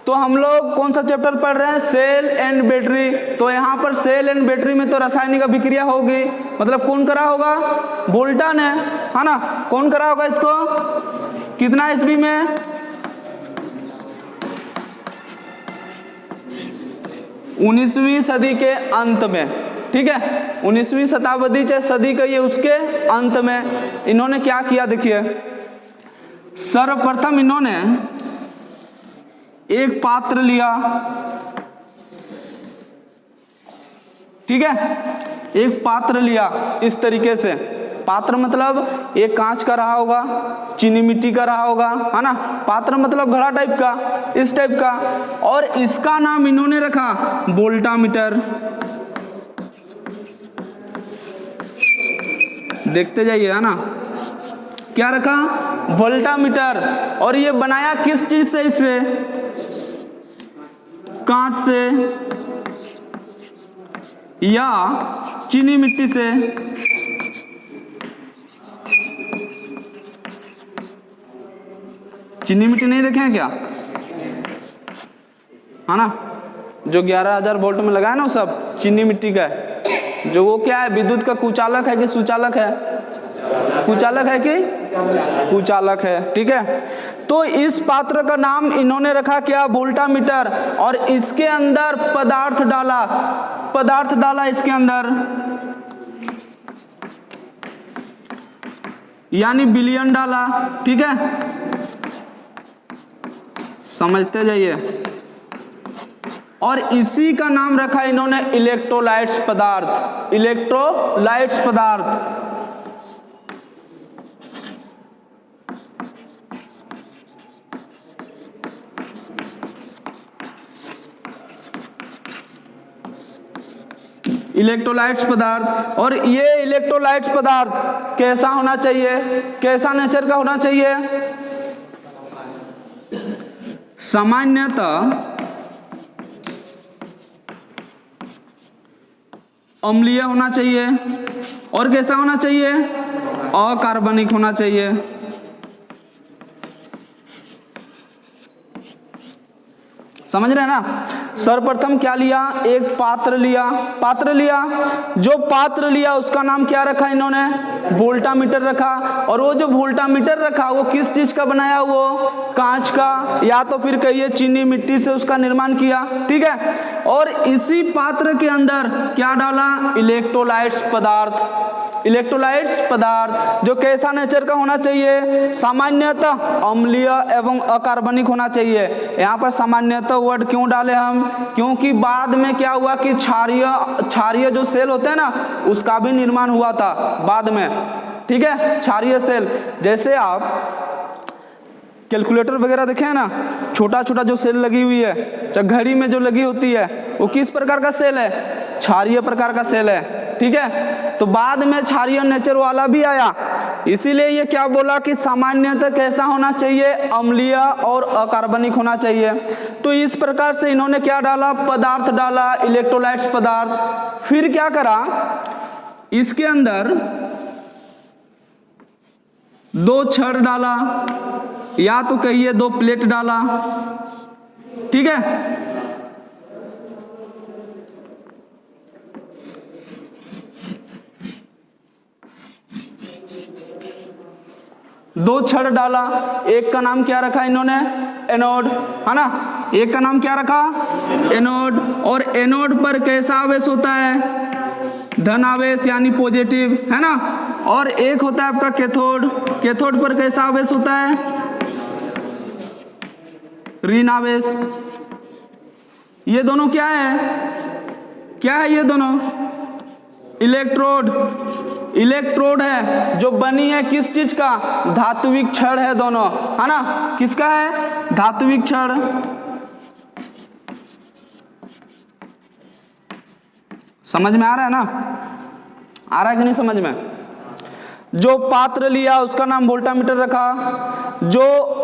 तो हम लोग कौन सा चैप्टर पढ़ रहे हैं, सेल एंड बैटरी। तो यहाँ पर सेल एंड बैटरी में तो रासायनिक अभिक्रिया होगी, मतलब कौन करा होगा, वोल्टा ने, है ना। कौन करा होगा इसको, कितना ईस्वी में, 19वीं सदी के अंत में, ठीक है, 19वीं शताब्दी चाहे सदी कहिए उसके अंत में इन्होंने क्या किया, देखिए सर्वप्रथम इन्होंने एक पात्र लिया, ठीक है, एक पात्र लिया इस तरीके से, पात्र मतलब एक कांच का रहा होगा, चीनी मिट्टी का रहा होगा, है ना, पात्र मतलब घड़ा टाइप का, इस टाइप का, और इसका नाम इन्होंने रखा वोल्टामीटर। देखते जाइए, है ना, क्या रखा, वोल्टामीटर। और ये बनाया किस चीज से, इससे कांच से या चीनी मिट्टी से, चीनी मिट्टी नहीं देखे हैं क्या, है ना, जो 11,000 वोल्ट में लगा है ना, वो सब चीनी मिट्टी का है। जो वो क्या है, विद्युत का कुचालक है कि सुचालक है, कुचालक है कि कुचालक है, ठीक है। तो इस पात्र का नाम इन्होंने रखा क्या, वोल्टामीटर। और इसके अंदर पदार्थ डाला, पदार्थ डाला इसके अंदर, यानी विलयन डाला, ठीक है, समझते जाइए। और इसी का नाम रखा इन्होंने इलेक्ट्रोलाइट्स पदार्थ, इलेक्ट्रोलाइट्स पदार्थ। इलेक्ट्रोलाइट्स पदार्थ। और ये इलेक्ट्रोलाइट्स पदार्थ कैसा होना चाहिए, कैसा नेचर का होना चाहिए, सामान्यतः अम्लीय होना चाहिए। और कैसा होना चाहिए, अकार्बनिक होना चाहिए। समझ रहे हैं ना। सर्वप्रथम क्या लिया, एक पात्र लिया, पात्र लिया, जो पात्र लिया उसका नाम क्या रखा इन्होंने, वोल्टामीटर रखा। और वो जो वोल्टामीटर रखा वो किस चीज का बनाया, वो कांच का, या तो फिर कहिए चीनी मिट्टी से उसका निर्माण किया, ठीक है। और इसी पात्र के अंदर क्या डाला, इलेक्ट्रोलाइट्स पदार्थ, इलेक्ट्रोलाइट्स पदार्थ जो कैसा नेचर का होना चाहिए, सामान्यतः अम्लीय एवं अकार्बनिक होना चाहिए। यहाँ पर सामान्यतः वर्ड क्यों डाले हम, क्योंकि बाद में क्या हुआ कि क्षारीय जो सेल होते हैं ना, उसका भी निर्माण हुआ था बाद में, ठीक है, क्षारीय सेल। जैसे आप कैलकुलेटर वगैरह देखे हैं ना, छोटा छोटा जो सेल लगी हुई है, चाहे घड़ी में जो लगी होती है, वो किस प्रकार का सेल है, क्षारीय प्रकार का सेल है, ठीक है। तो बाद में क्षारीय नेचर वाला भी आया, इसीलिए ये क्या बोला कि सामान्यतः कैसा होना चाहिए, अम्लीय और अकार्बनिक होना चाहिए। तो इस प्रकार से इन्होंने क्या डाला, पदार्थ डाला, इलेक्ट्रोलाइट्स पदार्थ। फिर क्या करा, इसके अंदर दो छड़ डाला, या तो कहिए दो प्लेट डाला, ठीक है। दो छड़ डाला, एक का नाम क्या रखा इन्होंने, एनोड, है ना, एक का नाम क्या रखा, एनोड। और एनोड पर कैसा आवेश होता है, धन आवेश यानी पॉजिटिव, है ना। और एक होता है आपका कैथोड, कैथोड पर कैसा आवेश होता है, ऋण आवेश। ये दोनों क्या है, क्या है ये दोनों, इलेक्ट्रोड, इलेक्ट्रोड है जो बनी है किस चीज का, धात्विक छड़ है दोनों, है ना, किसका है, धात्विक छड़। समझ में आ रहा है ना, आ रहा है कि नहीं समझ में। जो पात्र लिया उसका नाम वोल्टामीटर रखा, जो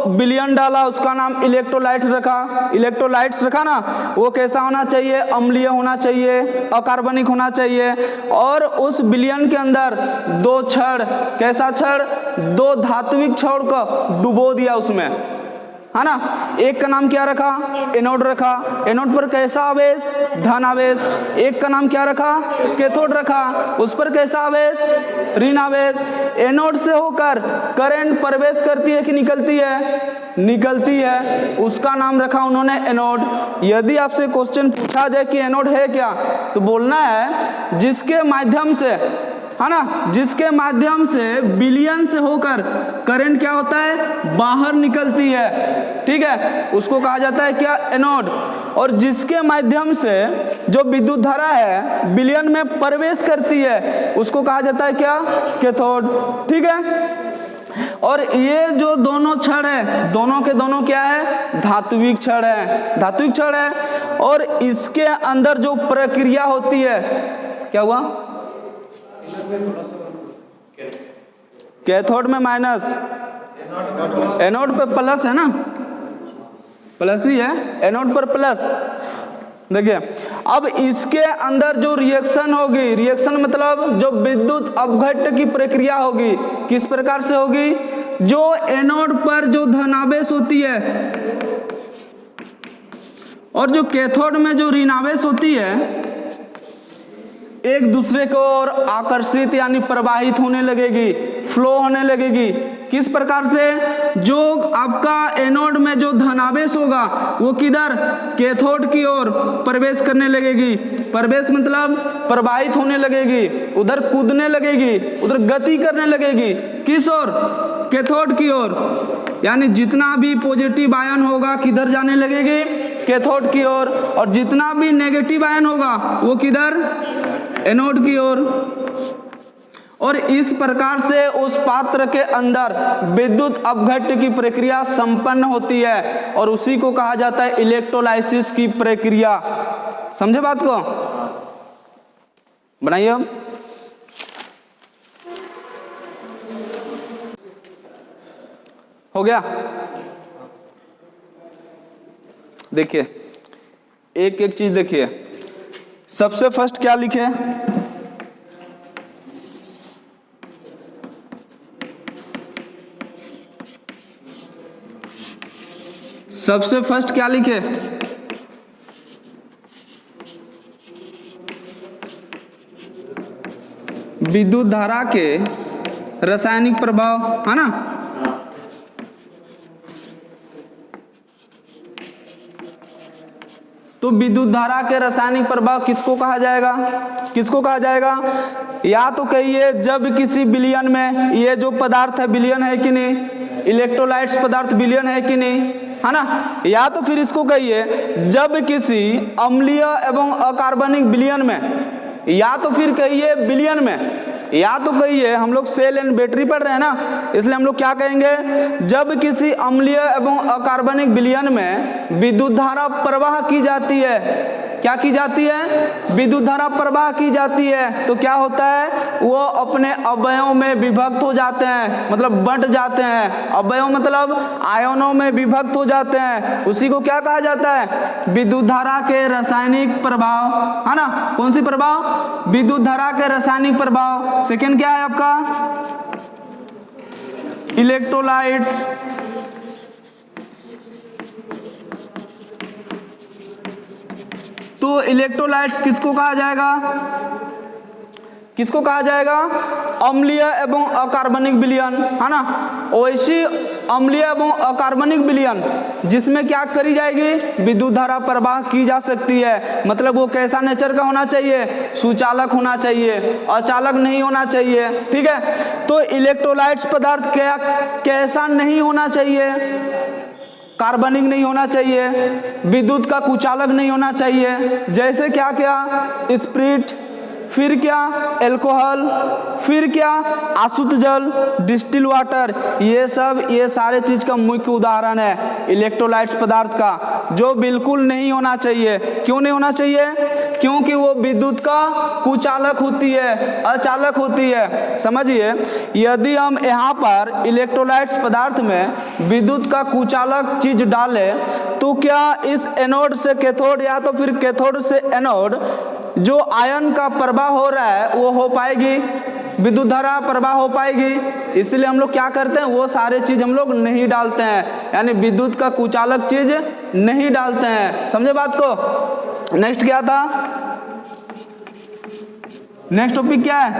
विलयन डाला उसका नाम इलेक्ट्रोलाइट रखा, इलेक्ट्रोलाइट्स रखा ना, वो कैसा होना चाहिए, अम्लीय होना चाहिए, अकार्बनिक होना चाहिए। और उस विलयन के अंदर दो छड़, कैसा छड़, दो धात्विक छड़ को डुबो दिया उसमें, है ना। एक का नाम क्या रखा, एनोड रखा। एनोड पर कैसा आवेश, धन आवेश। एक का नाम क्या रखा, कैथोड रखा, उस पर कैसा आवेश, ऋण आवेश। एनोड से होकर करंट प्रवेश करती है कि निकलती है, निकलती है, उसका नाम रखा उन्होंने एनोड। यदि आपसे क्वेश्चन पूछा जाए कि एनोड है क्या, तो बोलना है जिसके माध्यम से, है ना, जिसके माध्यम से विलयन से होकर करंट क्या होता है, बाहर निकलती है, ठीक है, उसको कहा जाता है क्या, एनोड। और जिसके माध्यम से जो विद्युत धारा है विलयन में प्रवेश करती है, उसको कहा जाता है क्या, कैथोड, ठीक है। और ये जो दोनों छड़ है, दोनों के दोनों क्या है, धात्विक छड़ है, धात्विक छड़ है। और इसके अंदर जो प्रक्रिया होती है, क्या हुआ, कैथोड में माइनस, एनोड पे प्लस है ना, प्लस ही है, एनोड पर प्लस। देखिए अब इसके अंदर जो रिएक्शन होगी, रिएक्शन मतलब जो विद्युत अपघट्ट की प्रक्रिया होगी, किस प्रकार से होगी, जो एनोड पर जो धनावेश होती है और जो कैथोड में जो ऋणावेश होती है, एक दूसरे को और आकर्षित यानी प्रवाहित होने लगेगी, फ्लो होने लगेगी। किस प्रकार से, जो आपका एनोड में जो धनावेश होगा वो किधर, कैथोड की ओर प्रवेश करने लगेगी। प्रवेश मतलब प्रवाहित होने लगेगी, उधर कूदने लगेगी, उधर गति करने लगेगी, किस ओर, कैथोड की ओर। यानी जितना भी पॉजिटिव आयन होगा किधर जाने लगेगी, कैथोड की ओर, और जितना भी नेगेटिव आयन होगा वो किधर, एनोड की ओर। और इस प्रकार से उस पात्र के अंदर विद्युत अपघट्ट की प्रक्रिया संपन्न होती है और उसी को कहा जाता है इलेक्ट्रोलाइसिस की प्रक्रिया। समझे बात को, बनाइए अब। हो गया, देखिए एक एक चीज देखिए। सबसे फर्स्ट क्या लिखे, सबसे फर्स्ट क्या लिखे, विद्युत धारा के रासायनिक प्रभाव, है ना। तो विद्युत धारा के रासायनिक प्रभाव किसको कहा जाएगा, किसको कहा जाएगा, या तो कहिए जब किसी विलयन में, ये जो पदार्थ है विलयन है कि नहीं, इलेक्ट्रोलाइट्स पदार्थ विलयन है कि नहीं, है ना। या तो फिर इसको कहिए जब किसी अम्लीय एवं अकार्बनिक विलयन में, या तो फिर कहिए विलयन में, या तो कहिए, हम लोग सेल एंड बैटरी पढ़ रहे हैं ना, इसलिए हम लोग क्या कहेंगे, जब किसी अम्लीय एवं अकार्बनिक विलयन में विद्युत धारा प्रवाह की जाती है, क्या की जाती है, विद्युत धारा प्रवाह की जाती है, तो क्या होता है, वो अपने अवयवों में विभक्त हो जाते हैं, मतलब बंट जाते हैं। अवयव मतलब आयनों में विभक्त हो जाते हैं, उसी को क्या कहा जाता है, विद्युत धारा के रासायनिक प्रभाव, है ना। कौन सी प्रभाव, विद्युत धारा के रासायनिक प्रभाव। सेकेंड क्या है आपका, इलेक्ट्रोलाइट्स। तो इलेक्ट्रोलाइट्स किसको कहा जाएगा, किसको कहा जाएगा, अम्लीय एवं अकार्बनिक विलयन, है ना। वैसी अम्लीय एवं अकार्बनिक विलयन जिसमें क्या करी जाएगी, विद्युत धारा प्रवाह की जा सकती है। मतलब वो कैसा नेचर का होना चाहिए, सुचालक होना चाहिए, अचालक नहीं होना चाहिए, ठीक है। तो इलेक्ट्रोलाइट्स पदार्थ क्या कैसा नहीं होना चाहिए, कार्बनिक नहीं होना चाहिए, विद्युत का कुचालक नहीं होना चाहिए। जैसे क्या क्या, स्प्रिट, फिर क्या, एल्कोहल, फिर क्या, आसुत जल, डिस्टिल वाटर, ये सब, ये सारे चीज का मुख्य उदाहरण है इलेक्ट्रोलाइट्स पदार्थ का, जो बिल्कुल नहीं होना चाहिए। क्यों नहीं होना चाहिए, क्योंकि वो विद्युत का कुचालक होती है, अचालक होती है। समझिए, यदि हम यहाँ पर इलेक्ट्रोलाइट्स पदार्थ में विद्युत का कुचालक चीज डालें, तो क्या इस एनोड से कैथोड या तो फिर कैथोड से एनोड जो आयन का प्रवाह हो रहा है वो हो पाएगी, विद्युत धारा प्रवाह हो पाएगी। इसलिए हम लोग क्या करते हैं, वो सारे चीज हम लोग नहीं डालते हैं, यानी विद्युत का कुचालक चीज नहीं डालते हैं। समझे बात को। नेक्स्ट क्या था, नेक्स्ट टॉपिक क्या है,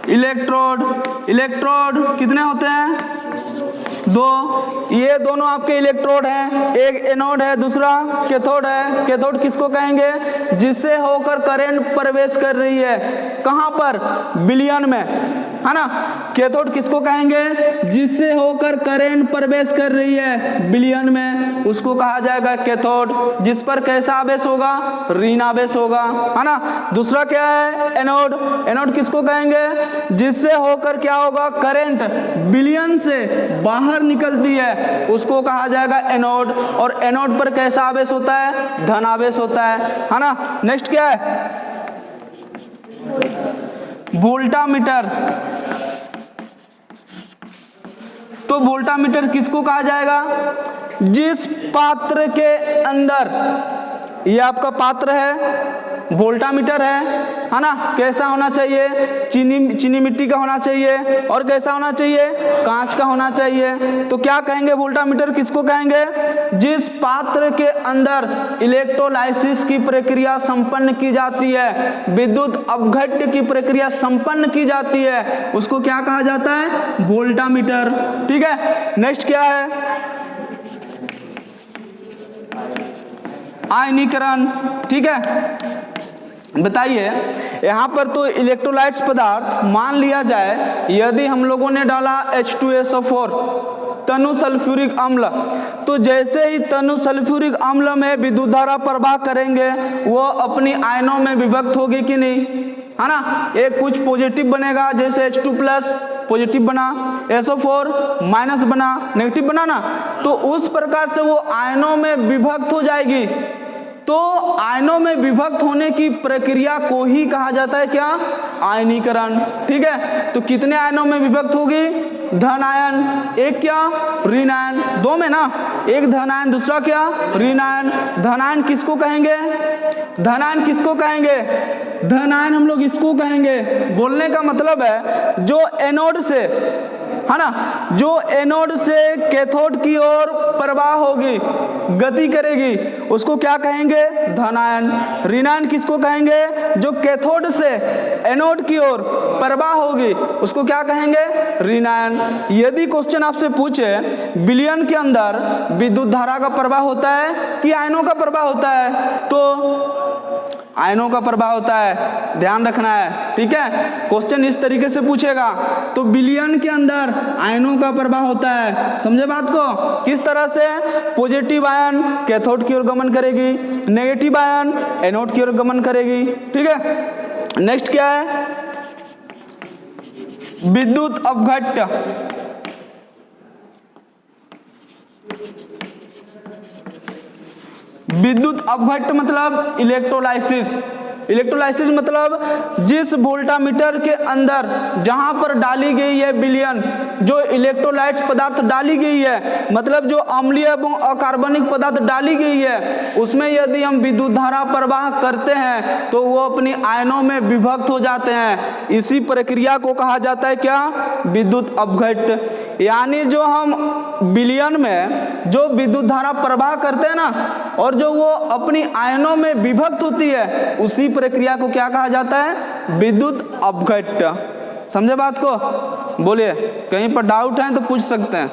इलेक्ट्रोड। इलेक्ट्रोड कितने होते हैं, दो। ये दोनों आपके इलेक्ट्रोड हैं, एक एनोड है, दूसरा कैथोड है। कैथोड किसको कहेंगे, जिससे होकर करंट प्रवेश कर रही है, कहां पर, विलयन में, है ना। कैथोड किसको कहेंगे, जिससे होकर करंट प्रवेश कर रही है विलयन में, उसको कहा जाएगा कैथोड। जिस पर कैसा आवेश होगा, ऋण आवेश होगा, है ना। दूसरा क्या है, एनोड। एनोड किसको कहेंगे, जिससे होकर क्या होगा, करंट विलयन से बाहर निकलती है, उसको कहा जाएगा एनोड। और एनोड पर कैसा आवेश होता है, धन आवेश होता है ना। नेक्स्ट क्या है, वोल्टामीटर। तो वोल्टामीटर किसको कहा जाएगा, जिस पात्र के अंदर, ये आपका पात्र है, वोल्टामीटर है ना। कैसा होना चाहिए, चीनी मिट्टी का होना चाहिए, और कैसा होना चाहिए, कांच का होना चाहिए। तो क्या कहेंगे, वोल्टामीटर किसको कहेंगे, जिस पात्र के अंदर इलेक्ट्रोलाइसिस की प्रक्रिया संपन्न की जाती है, विद्युत अपघट्य की प्रक्रिया संपन्न की जाती है, उसको क्या कहा जाता है, वोल्टामीटर। ठीक है। नेक्स्ट क्या है, आयनीकरण। ठीक है, बताइए यहाँ पर तो इलेक्ट्रोलाइट्स पदार्थ, मान लिया जाए यदि हम लोगों ने डाला H2SO4 तनु सल्फ्यूरिक अम्ल, तो जैसे ही तनु सल्फ्यूरिक अम्ल में विद्युत धारा प्रवाह करेंगे, वो अपनी आयनों में विभक्त होगी कि नहीं, है ना। एक कुछ पॉजिटिव बनेगा, जैसे H2+ पॉजिटिव बना, SO4 माइनस बना, नेगेटिव बना ना, तो उस प्रकार से वो आयनों में विभक्त हो जाएगी। तो आयनों में विभक्त होने की प्रक्रिया को ही कहा जाता है क्या, आयनीकरण। ठीक है। तो कितने आयनों में विभक्त होगी, धन आयन, एक क्या, ऋण आयन, दो में ना, एक धन आयन, दूसरा क्या, ऋण आयन। धन आयन किसको कहेंगे, धन आयन किसको कहेंगे, धन आयन हम लोग इसको कहेंगे। बोलने का मतलब है जो एनोड से, है ना, जो एनोड से कैथोड की ओर प्रवाह होगी, गति करेगी, उसको क्या कहेंगे, धन आयन। ऋण आयन किसको कहेंगे, जो कैथोड से एनोड की ओर प्रवाह होगी, उसको क्या कहेंगे, ऋण आयन। यदि क्वेश्चन आपसे पूछे विलयन के अंदर विद्युत धारा का प्रवाह होता है कि आयनों का प्रवाह होता है, तो आयनों का प्रवाह होता है, ध्यान रखना है। ठीक है, क्वेश्चन इस तरीके से पूछेगा, तो विलयन के अंदर आयनों का प्रवाह होता है। समझे बात को, किस तरह से, पॉजिटिव आयन कैथोड की ओर गमन करेगी, नेगेटिव आयन एनोड की ओर गमन करेगी। ठीक है। नेक्स्ट क्या है, विद्युत अपघट्य। विद्युत अपघट्य मतलब इलेक्ट्रोलाइसिस। इलेक्ट्रोलाइसिस मतलब जिस वोल्टामीटर के अंदर जहां पर डाली गई है विलयन, जो इलेक्ट्रोलाइट्स पदार्थ डाली गई है, मतलब जो अम्लीय एवं अकार्बनिक पदार्थ डाली गई है, उसमें यदि हम विद्युत धारा प्रवाह करते हैं तो वो अपनी आयनों में विभक्त हो जाते हैं। इसी प्रक्रिया को कहा जाता है क्या, विद्युत अपघट्य। यानी जो हम विलयन में जो विद्युत धारा प्रवाह करते हैं ना, और जो वो अपनी आयनों में विभक्त होती है, उसी प्रक्रिया को क्या कहा जाता है, विद्युत अपघट्य। समझे बात को, बोलिए, कहीं पर डाउट है तो पूछ सकते हैं।